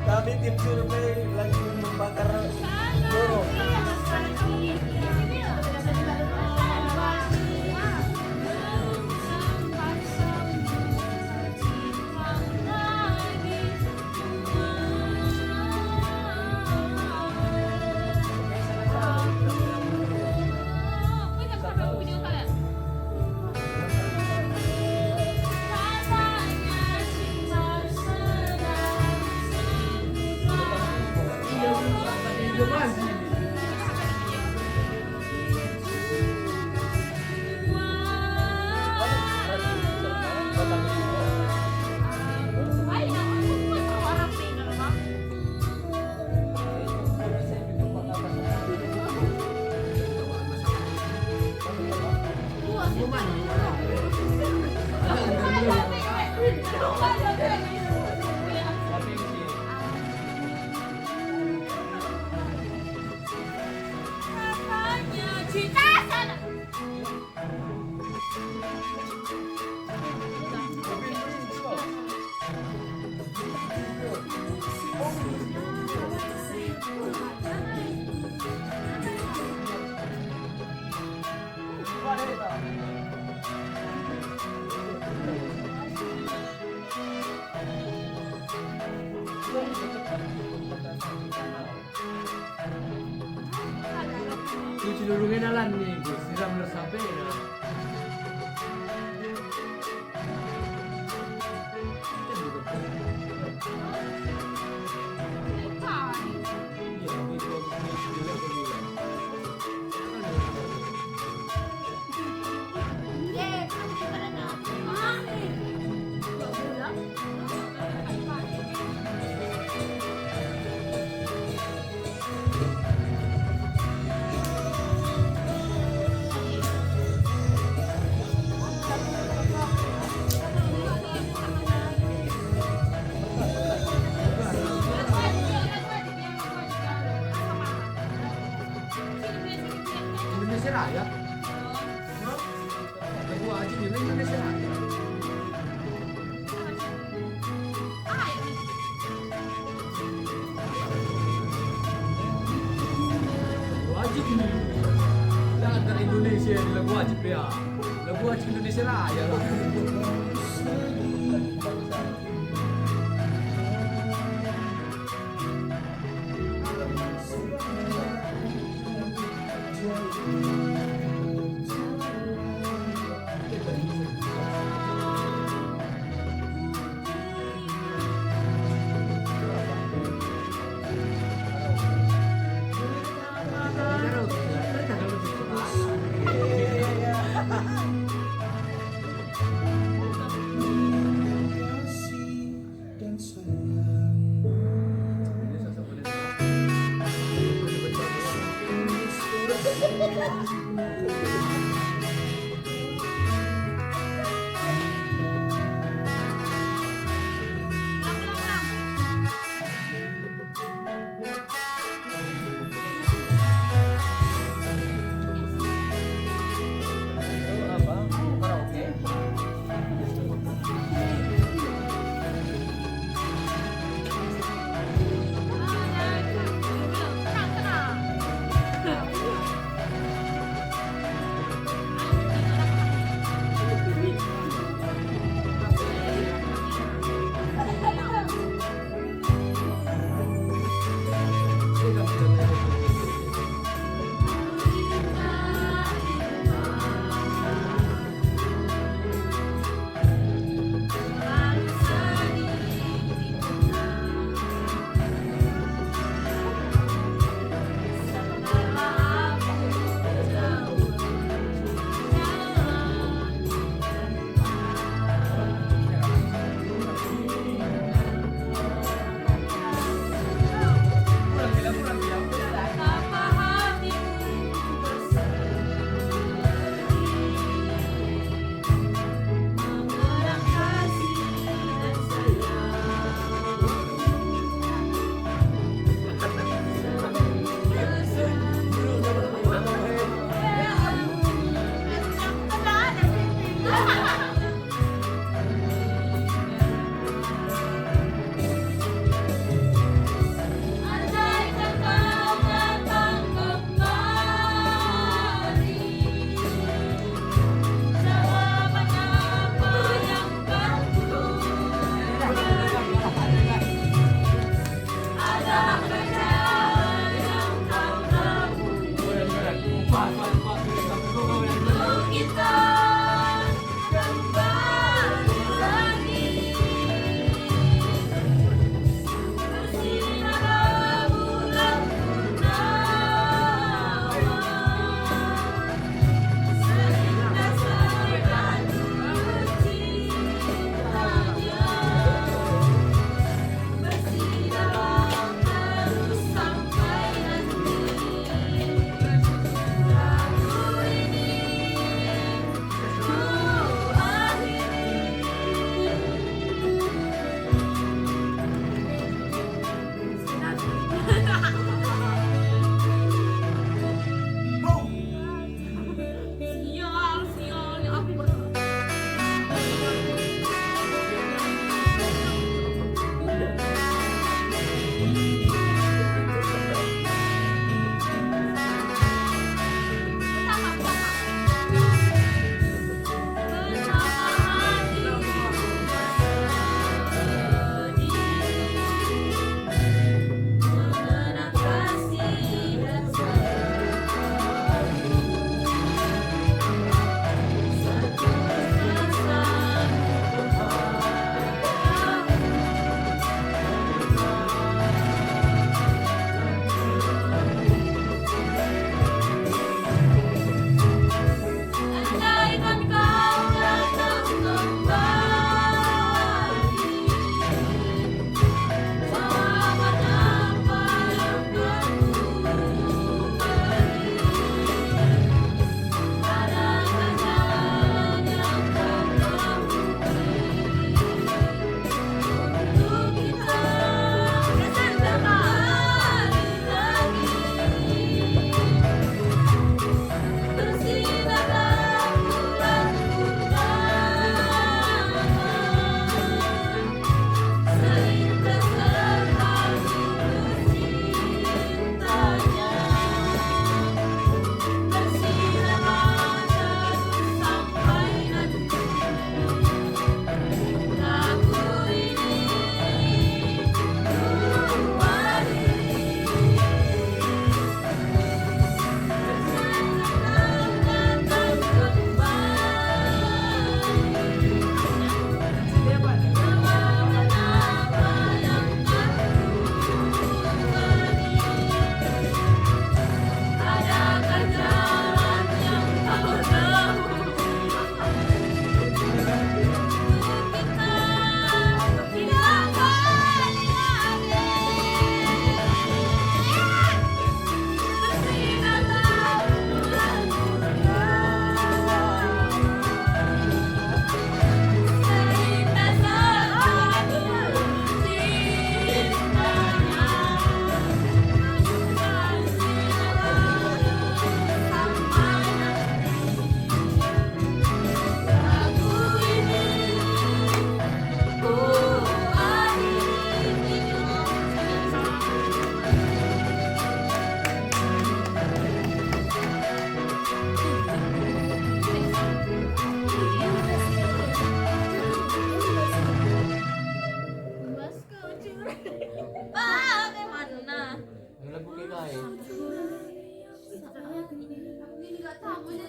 Kami tim survei lagi membakar burung. Cuci dulu kenalan nih, siram sampai ya. Indonesia Raya. Lagu aja nih Indonesia Raya. Wajib ini. Jangan dari Indonesia ini lagu wajib ya. Lagu wajib Indonesia Raya lah.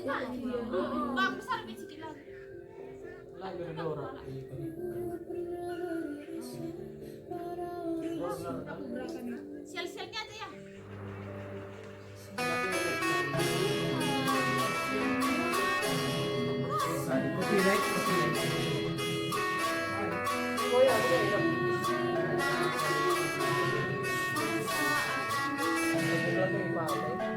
Bang besar lebih sedikit lagi. Lagi ada orang. Sel-selnya aja ya. Copyright. Oh ya, iya. Lagu yang pakai.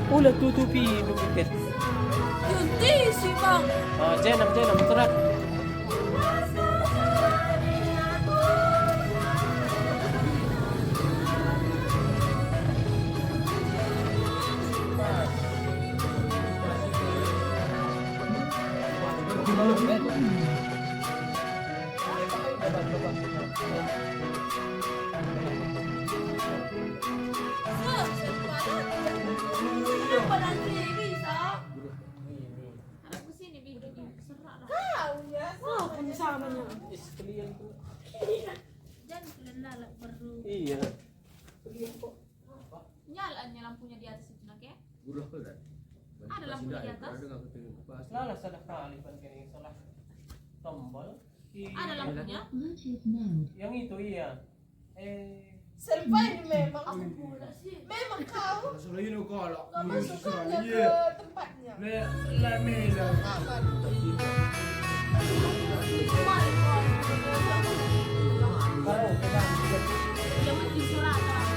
Ulah tutupi begitu. Yunti sih bang. Jenam terat. Kenapa nanti bisa? Aku sini bikin serak lah. Kau ya, apa samanya? Sekalian tuh. Jangan kelala perlu. Iya. Nyalaannya lampunya di atas itu nak ya? Guru apa kan? Ada lampu di atas. Ada nggak ketemu pas. Salah salah kali kan kini salah tombol. Ada lampunya? Yang itu iya. Selfie memang. Aku pula sih. Memang kau Sudah ini kalau nggak masuk aja ke tempatnya. la mela. Aman. Kalau kita Yang penting surat lah.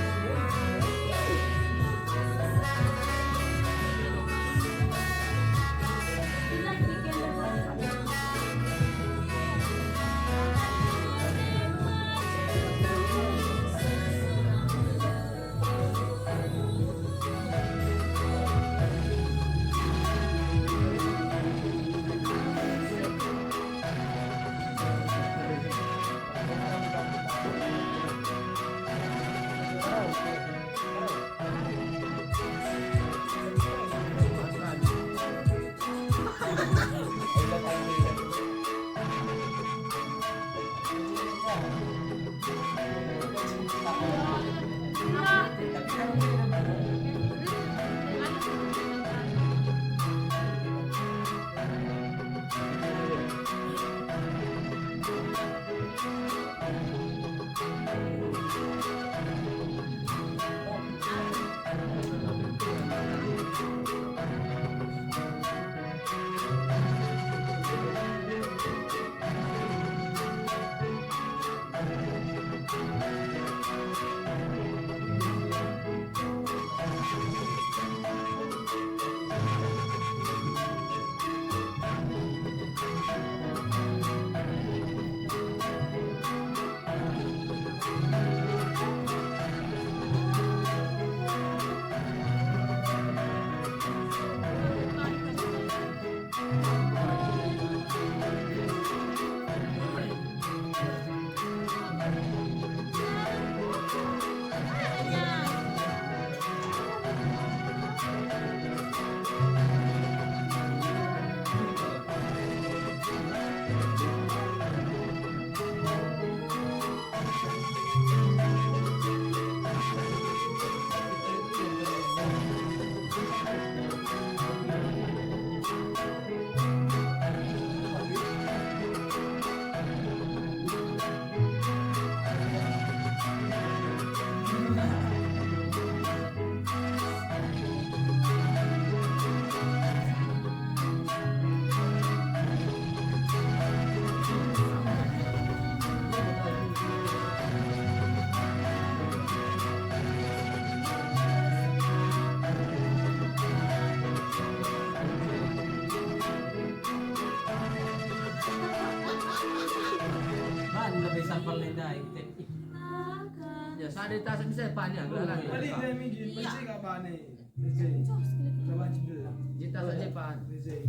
Sa dita sa bisa banyak lah. Balik dia minggu Iya. pasti kapan nih? Rezeki. Cos, klik. Coba jendela. Jita sa Jepang. Rezeki.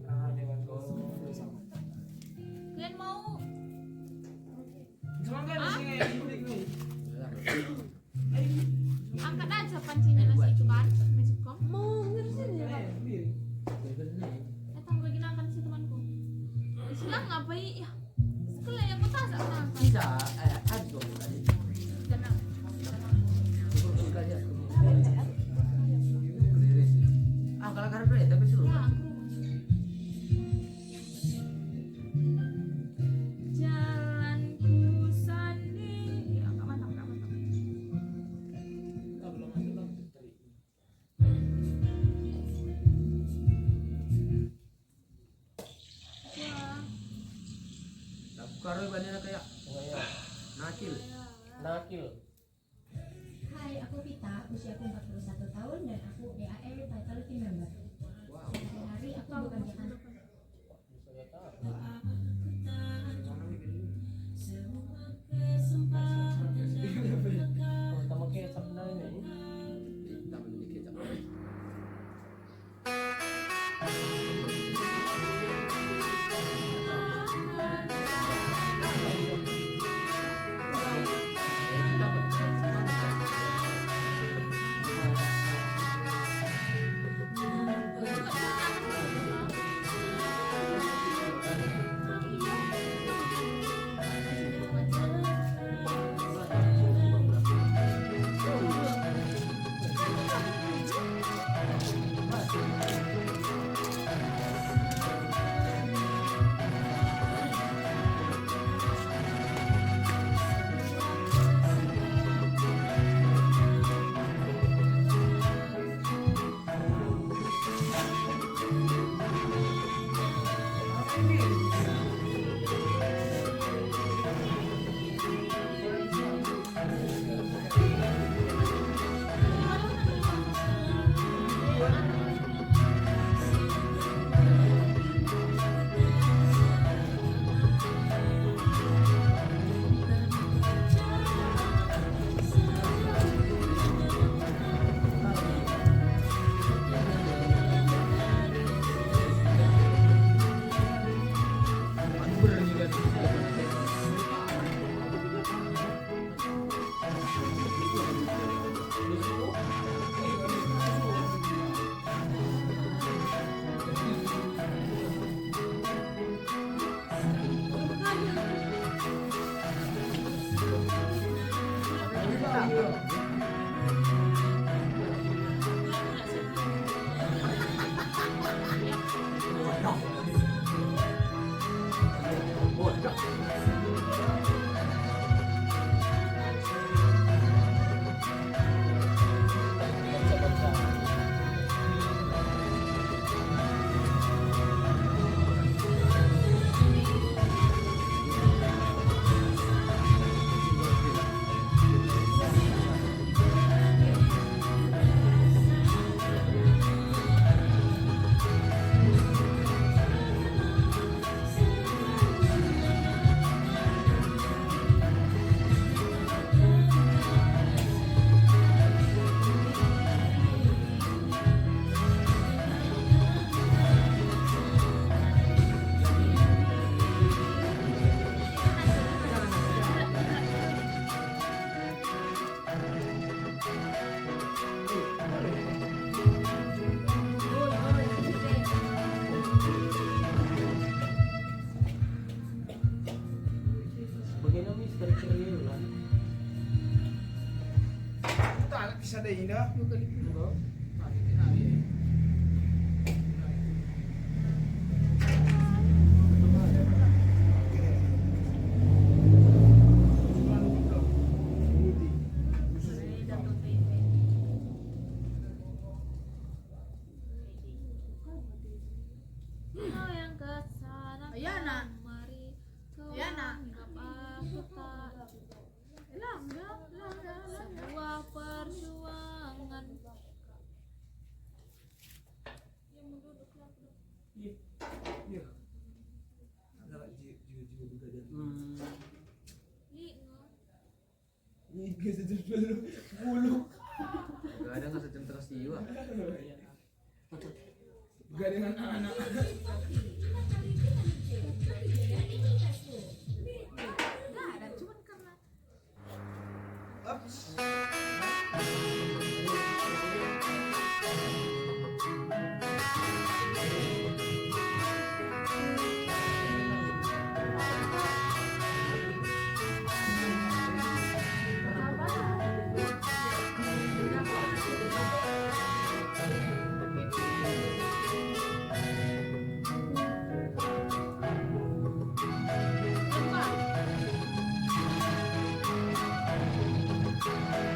Ah, dewan kau. Kalian mau Cuma kan di sini indik nih. angkat aja pancinya nasi itu kan? Meskom. Mau ngerti ya? Datang lagi makan si temanku. Silang ngapain ya? Sekali aku tak sama. Bisa aja tadi. Jangan. Ah kalau karena itu tapi suruh. Ya, aku. Jalanku sendiri. Ya, enggak mantap, enggak mantap. Wah. Karo banyak kayak nakil. Nakil. Hai, aku Vita, usiaku 41 tahun dan aku DAE Vitality Team Member. Wow. Sehari-hari aku bekerjakan Sama kecap sebenarnya ini. Kita memiliki kecap. Bagaimana misteri ceria lah. Tak bisa deh ini dah. Kau yang kesana Iya, nak. kemari, kau Iya, nak. anggap aku tak sebuah perjuangan Tiga sejam dulu. Buluk. Gak ada nggak sejam terus jiwa. Gak dengan anak. Nggak ada, cuman karena Ups. apa?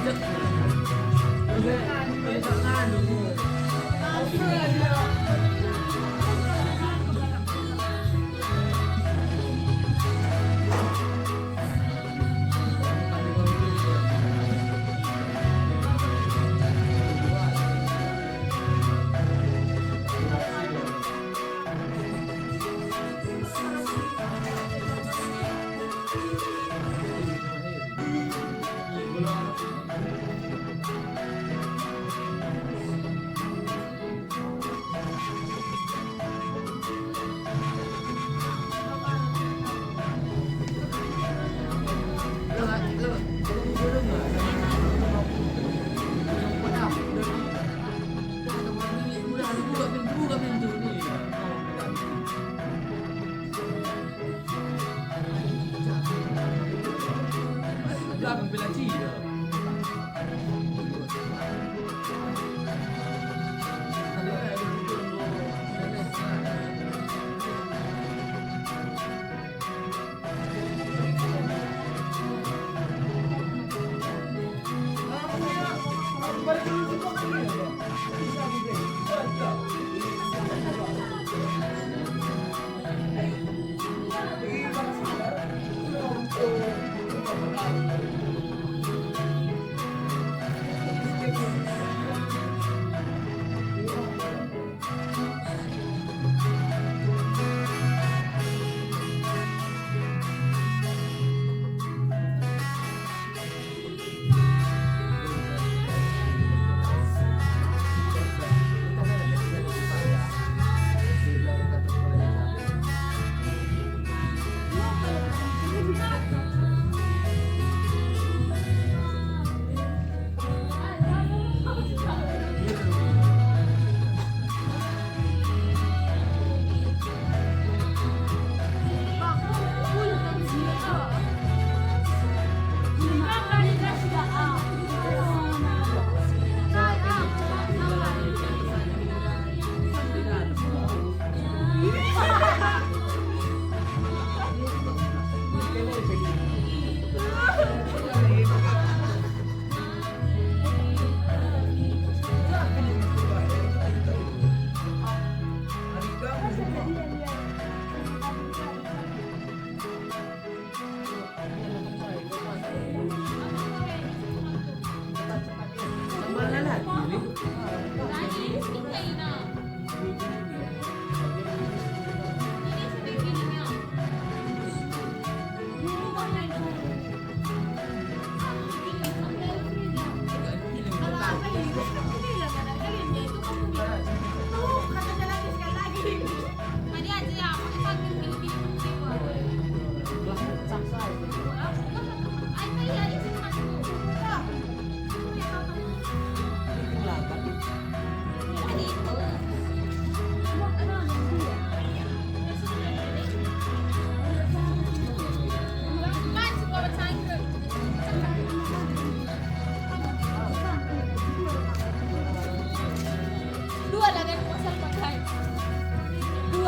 Ajak. Udah, tak nganu. Belakang bela Cina.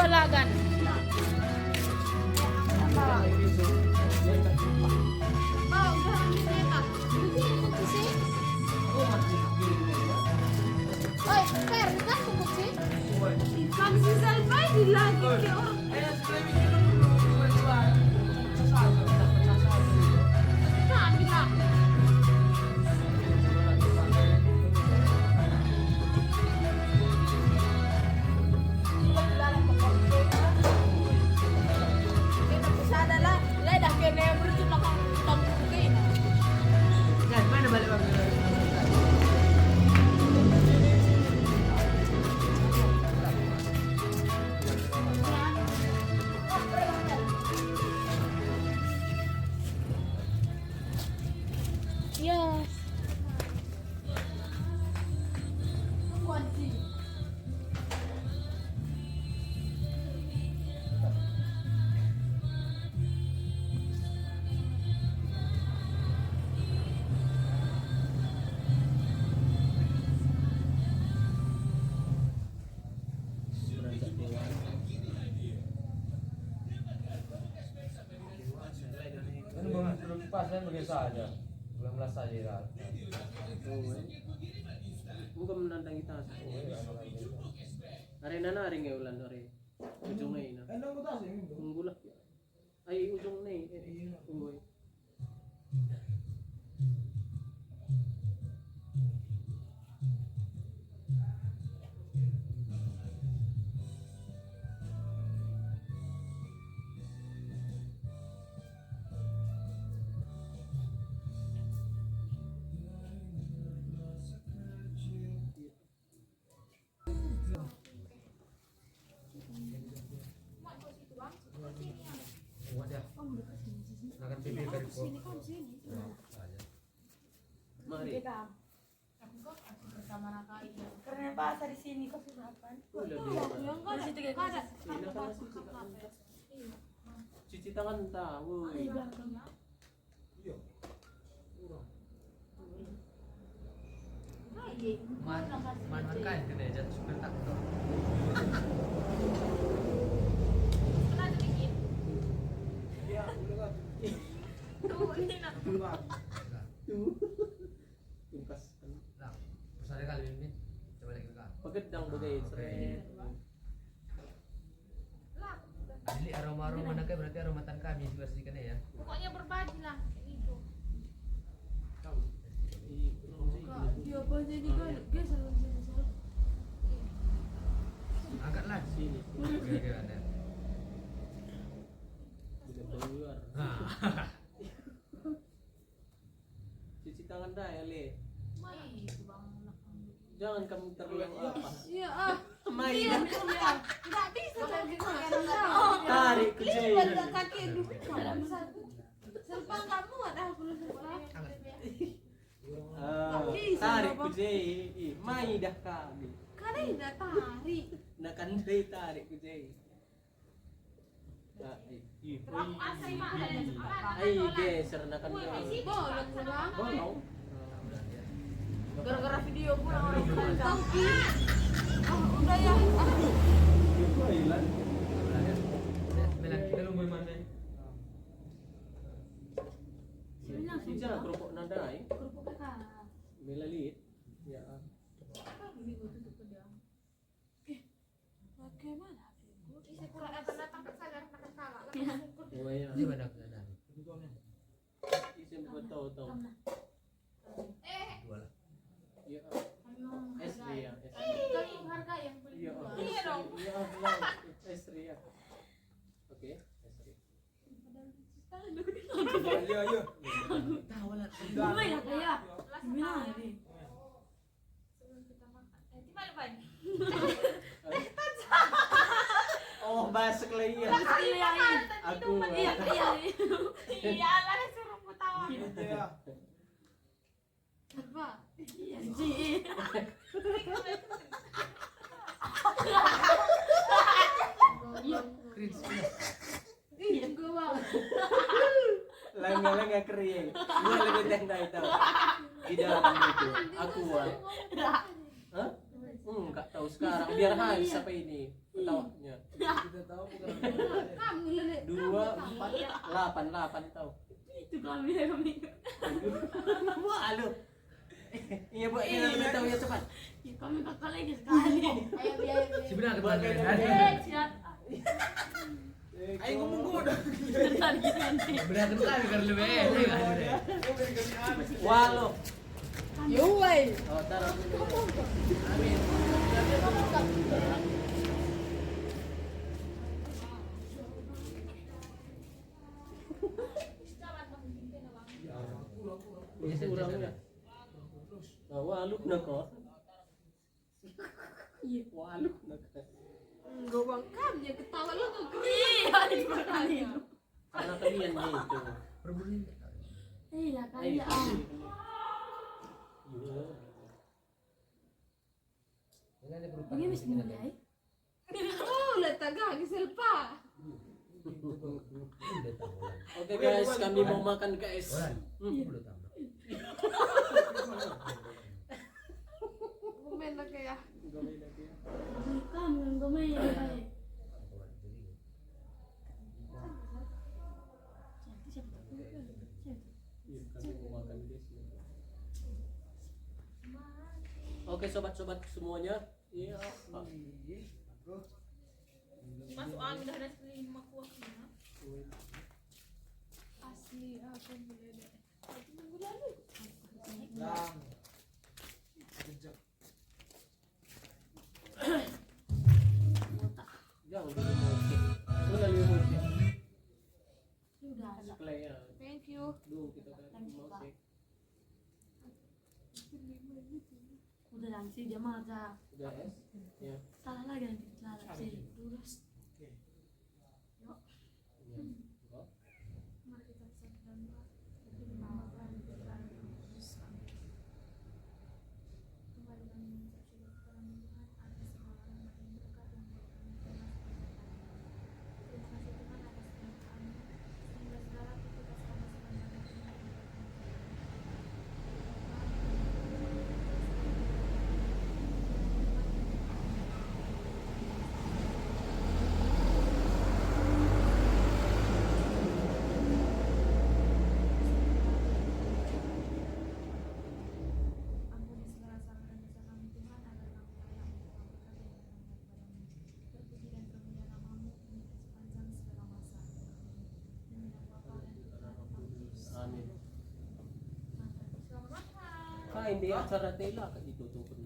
Lagan. Oi, Fer, kan kok sih? Kan si Salva di lagi ke orang. Kan bilang. Yes. Pas kan biasa aja. 19 saja lah. Muka menantang kita. Hari nana hari nggak ulan hari. Ujung nih na. Ano mo tayo yung Menggulak ya. Ay ujung nih. Uy. Muat dia. Akan pilih dari kok. Mari. Karena bahasa di sini kok sarapan. Udah dia. Yang ada Sini kan masih cuci tangan tahu. Man kan kena jatuh sebentar tu. ya, ulo ka. Tingkas kan. Lah, besar kali ini. Coba lagi kan. Pagedang bagay seret. Jadi aroma-aroma nak berarti aromatan kami bersihkan ya. Pokoknya berbagi lah itu. Dia apa jadi kan? Guys, Angkatlah Sini. Oke, ada. Udah keluar. Cuci tangan dah ya Le. Jangan kamu terlihat apa. Iya ah. Main. Enggak bisa Tarik kucing. kaki dulu dalam satu. Selpa enggak muat aku selpa. Tarik kucing. Main dah kami. Karena tidak tarik. Nak kandai tarik kucing. Ay, geser nak kandai. Bolong pulang. Bolong. gara-gara video pun orang Tahu ki. Udah ya. Melang kita lu mau mana? Sija kerupuk nada Kerupuk kakak. melalit. Ya. Bagaimana? Saya kurang datang ke saya makan salah. Oh ya. Di mana sana? Isim betul-betul. Dua lah. Ya. SD ya. Kau harga yang beli Iya. dua. Iya dong. Iya, SD ya. Oke, SD. Iya, iya. Tahu lah. Gimana ya kayak? Gimana ini? Sebelum kita makan. Di mana Pan? Oh, basek lah iya. Aku. Iya iya. Iya lah suruh ketawa. Iya. Apa? Iya ji. Cringe. Iya gue banget. Langga-langga kering. Gua lebih tenda itu. Di dalam itu. Aku Hah? Enggak tahu sekarang. Biar habis apa ini ketawanya. Kita tahu bukan. Kamu lele. 2, 4, 8 tahu. Itu kami. Wah, lu. Iya, Bu. Ini lebih tahu ya cepat. Kami kakak lagi sekali. Ayo biar. Sebenarnya kemana kan? Siap. Ayo ngomong gua dah. Sebenarnya kan kami karena lebih Wah, lu. Yo wei. Oh, taruh dulu. Kurang ya. Waluk na ko. Iya, waluk na ko. Gue bang kamu ketawa lo tuh. Iya di berkali. Karena kalian gitu. Perbulan. Iya kali Ayo, ya. Iya. Ini ada berupa. Ini mesti mulai. Oh, letak gak selpa. Udah tahu lah. Oke guys, kami mau makan guys. Udah tahu. Bumen na kaya. Kamu yang gue main. Iya, kami mau makan Oke sobat-sobat semuanya. Iya. Masuk angin dah ada sekeliling rumah aku ya. Asli aku boleh deh. Satu minggu lalu. Lang. Kejap. Jangan dulu musik. Lu lagi musik. Sudah. Play ya. Thank you. Dulu kita kan musik. Udah langsung dia marah. Udah es? Ya. Salah lagi nanti. Salah sih. Lurus. Ya. Enggak. Mari kita bersabda kembali kami mengucap syukur kepada Tuhan atas segala rahmat dan berkat yang telah kami terima. Terima kasih Tuhan atas keberkahan-Mu sehingga segala aktivitas kami sepanjang hari ini ampuni segala salah dan dosa kami Tuhan agar kami layak untuk berkat dan berkat kepadamu. Terpuji dan kemuliaan nama-Mu kini dan sepanjang segala masa. Demi nama Bapa dan Putra dan Roh Kudus. Amin. Selamat makan. Kain di acara tela kan ditutupin.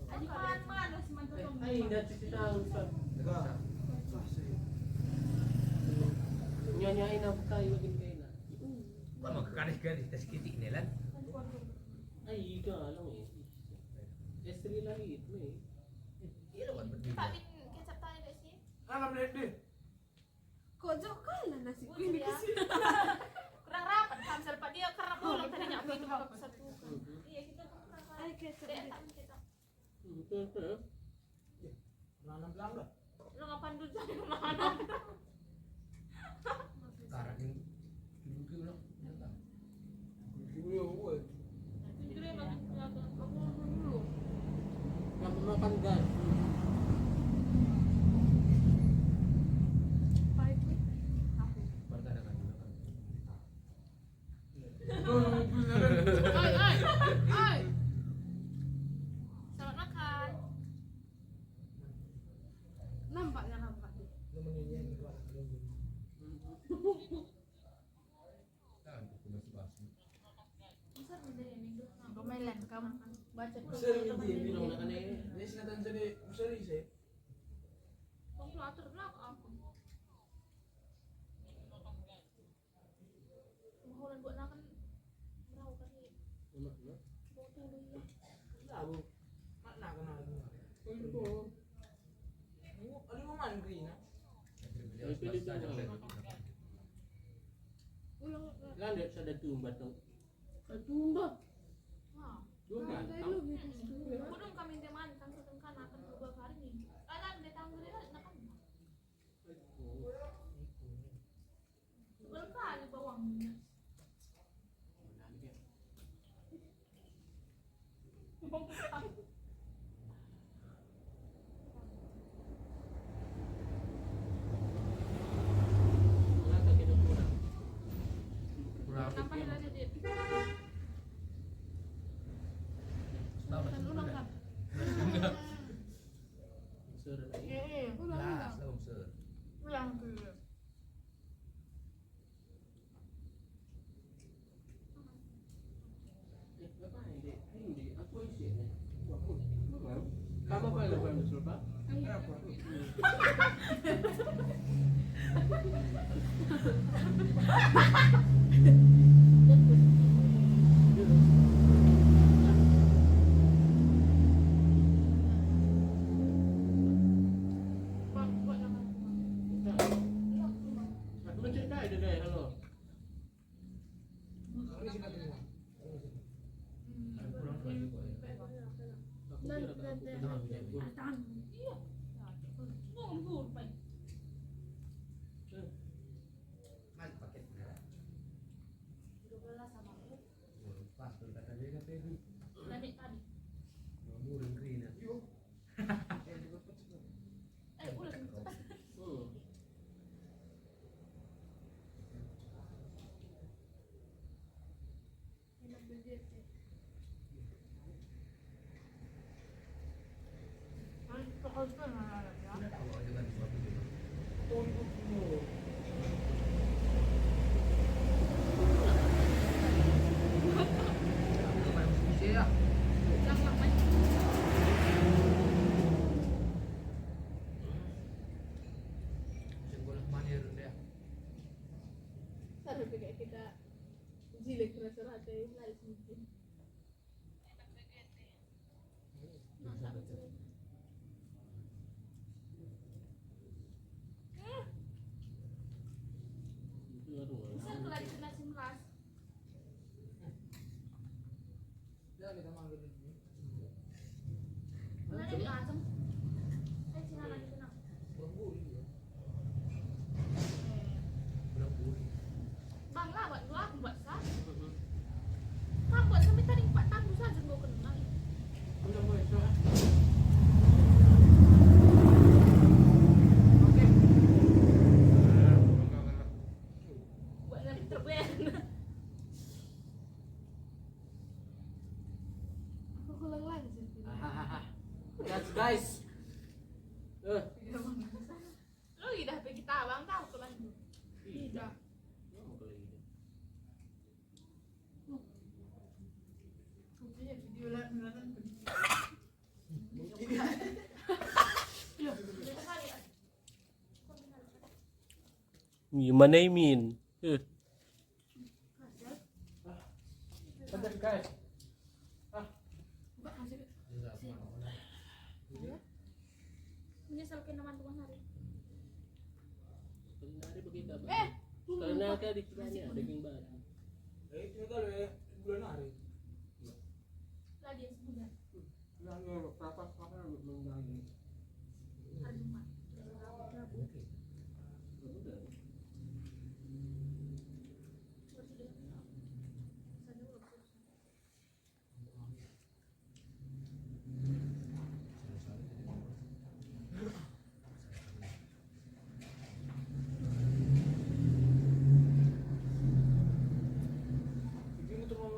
Adikan mana semantap Ay, hindi kita usap. Teka. Nyanyain na tayo lagi kayo na. Kau mau garis-garis tas kitik ni lan. Ay, ika lang eh. Estri lahit mo eh. Iya lawan berdiri. Pak Bin kecap tanya dek sih. Alam lihat deh. Kojok kalah nasi Bun kuning ya. kesini. Kurang rapat kamsel Pak dia karena bolong tadinya aku itu bapak satu. Iya kita kurang rapat. Ay kecap. Dek tak kecap. Betul. Nanam belanga. Lo ngapain dulu jadi mana? Sekarang ini dulu lo. Dulu gue. Jadi makin kelihatan kamu dulu. Kamu makan gas. Pahit nih. Perkara kan juga kan. Ay. Selamat makan. Nampaknya nampak deh. Kan aku masih basi. Besar benda yang minggu. Gomelan kamu baca Besar ini dia Bilang bilang. na kanina. Ini sinatan jadi besar ini sih. Kamu atur belakang aku. Mahulan buat nakan berau kali. Ano? Bawa tulu ya. Tahu. Mana kenal ini? Ay, po. Ano mo man green ha? ulang. Landet sa datumbat ng... Datumbat? Wah. Duman? Tayo gitu. Kudung kami teman kan setengah akan berubah hari ini. Alam dia tangguh dia nak kan. Berkali bawangnya. Wala ka kinukurang. Kurang. Nampak lagi dia. Selamat Ulang kan. Sir, ay. Ulang. Lah, selamat sir. Ulang ke. Bapak hindi. Hindi. Ako ay siya. Ako. Tama ba yung permission pa? Apa? Bang, buat nama. Aku mencari tayo din eh. Ano? Ini sinatan mo. Kurang lagi kok ya. Aku kira ka ako. Jangan bilang. Tahan. Iya. Tunggu, baik. Mas paket merah. 12 sama aku. Pas tuh kata dia kata itu. Tadi tadi. Murung green ya. Yo. Udah. Hmm. Sudah tahu aja kan suatu juga. Aku main musik ya. Musim bola manir dia. Sarap kayak kita jilik rasa rata lagi sedikit. Bisa tuh lagi kena simras. Ya kita manggil ini. Mana di asam? Cina lagi kena. Kurang gurih ya. Kurang gurih. Bang lah buat gua aku buat sah. Kau buat sampai tadi 4 tahun saja gua kena. Udah mulai sudah. Buat lagi terben. Aku kurang lagi sih. That's guys. Lu udah pergi tabang tahu ke lagi. Tidak. Video lah nonton. Gimana Min? Bentar guys. Menyesal kena mantuan hari. Karena tadi kiranya daging babi. Itu kalau bulan hari. Lagi yang sebulan. Yang berapa kakak mengganggu. Hari Jumat. Ini motor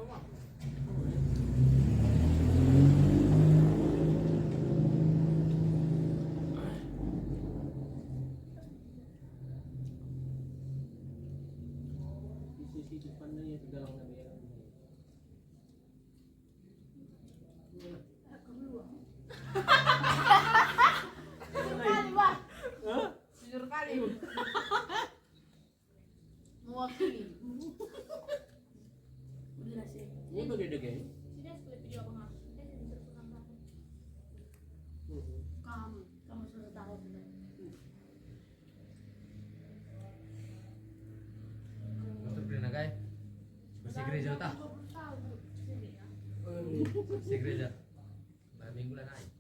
mama. Di sisi depannya ya galang na merah. Kali bah. Hah? Jujur kali. Mewakili. Udah sih. Ini bagi daging. Sini sekali video apa nggak? Kita jadi berkurang banget. Kamu sudah tahu. Untuk Brina guys. Bersih gereja tak? Tahu sini ya. Bersih gereja. Malam minggu lah naik.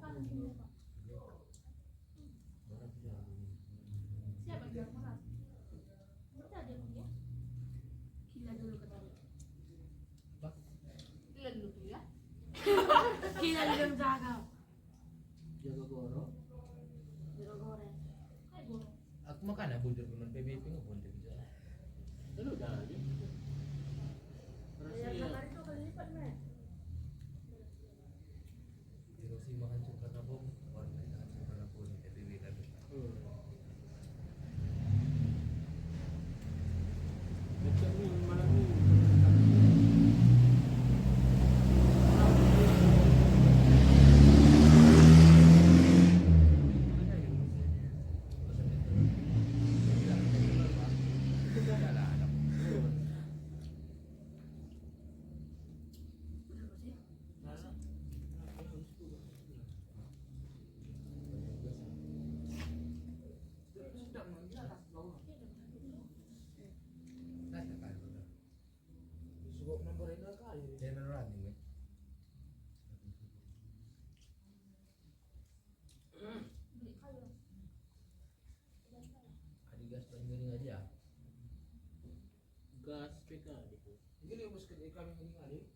Kan sini Pak. Siapa yang bilang marah? Berarti ada yang ya? Gila dulu kata dia. Pak. Gila dulu tuh ya. Gila dulu jaga. Jaga goro. Jaga goreng. Hai goreng. Aku makan ya bujur dengan PBB ngepun bisa. Lalu dah aja. Bayar Rahasia. kamar itu kali lipat men. Erosi makan coklat abong. Warna coklat abong PBB kan. Macam ni malam ni. Sudah manggil atas bawah. Suka nomor ini kali. Channel running kan. Beli kayu. Adigas paling aja. Gas PK gitu. Ini bos kerja kami ini kali.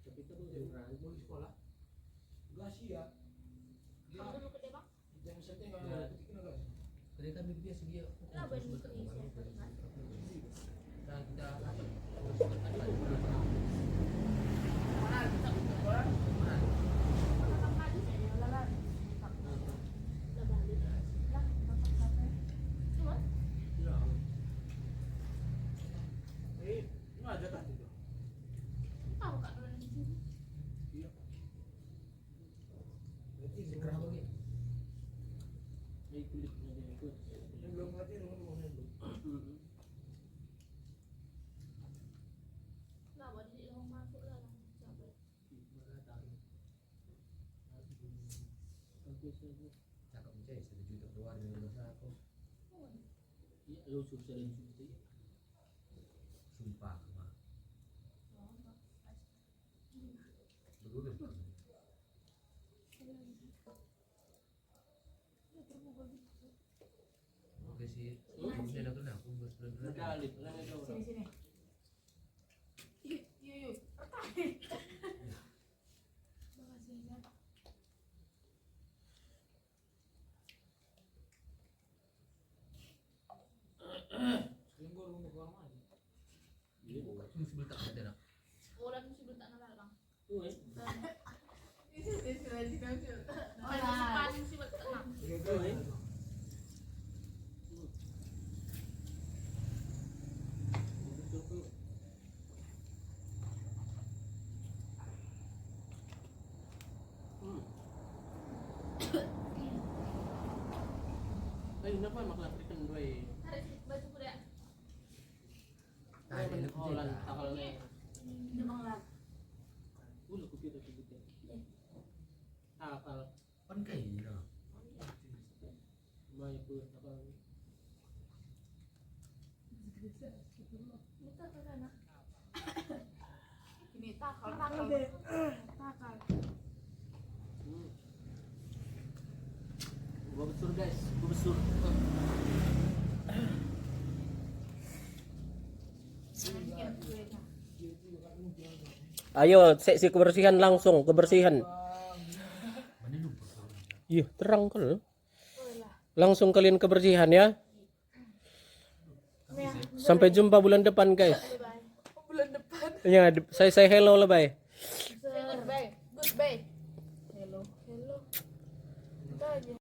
Tapi itu beneran. Mau di sekolah. Gas ya. Kamu dulu ke Depok? Jam setengah ketik gas. Jadi kami biasa dia. Lah benar itu isi. Dan kita Mana kita orang? Orang kali saya lalat. Lah balik. Lah masak apa? Cuma ya. Nggak ada kan itu. tahu kak dulu di sini. Berarti Segera bagi. Ini kulitnya dia ikut. yang belum ngerti rumah belum. Lah buat di rumah masuk lah lah. Coba. Cakap mencari 1 juta keluar dari rumah aku. Iya, lu susah dan susah. Sumpah mah. Betul kan? Oke sih. Kemudian aku nak aku betul-betul. Galit lah ada orang. Sini. Yuk. Makasih ya. Yang gua rumah orang mana? Iya. Mesti tak ada nak. Orang mesti belum tak nalar bang. Tuh, eh. Oh lah. Paling sih belum tak nak. Tuh, eh. Betul tuh. Ay, kenapa makan ikan dua? Tarik baju kuda. Tadi ada Holland kejadian. takalnya. Demang lah. Ulah kupir itu gitu. Takal, Pan kayak ni lah. mai pun takal. Kita ke sana. Ini takal. Gua besur guys, gua besur. Ayo, seksi kebersihan langsung, kebersihan. Mana lupa kau. Iya, terang kan. Langsung kalian kebersihan ya. Sampai jumpa bulan depan guys. Bulan depan. Ya, saya hello lah bye.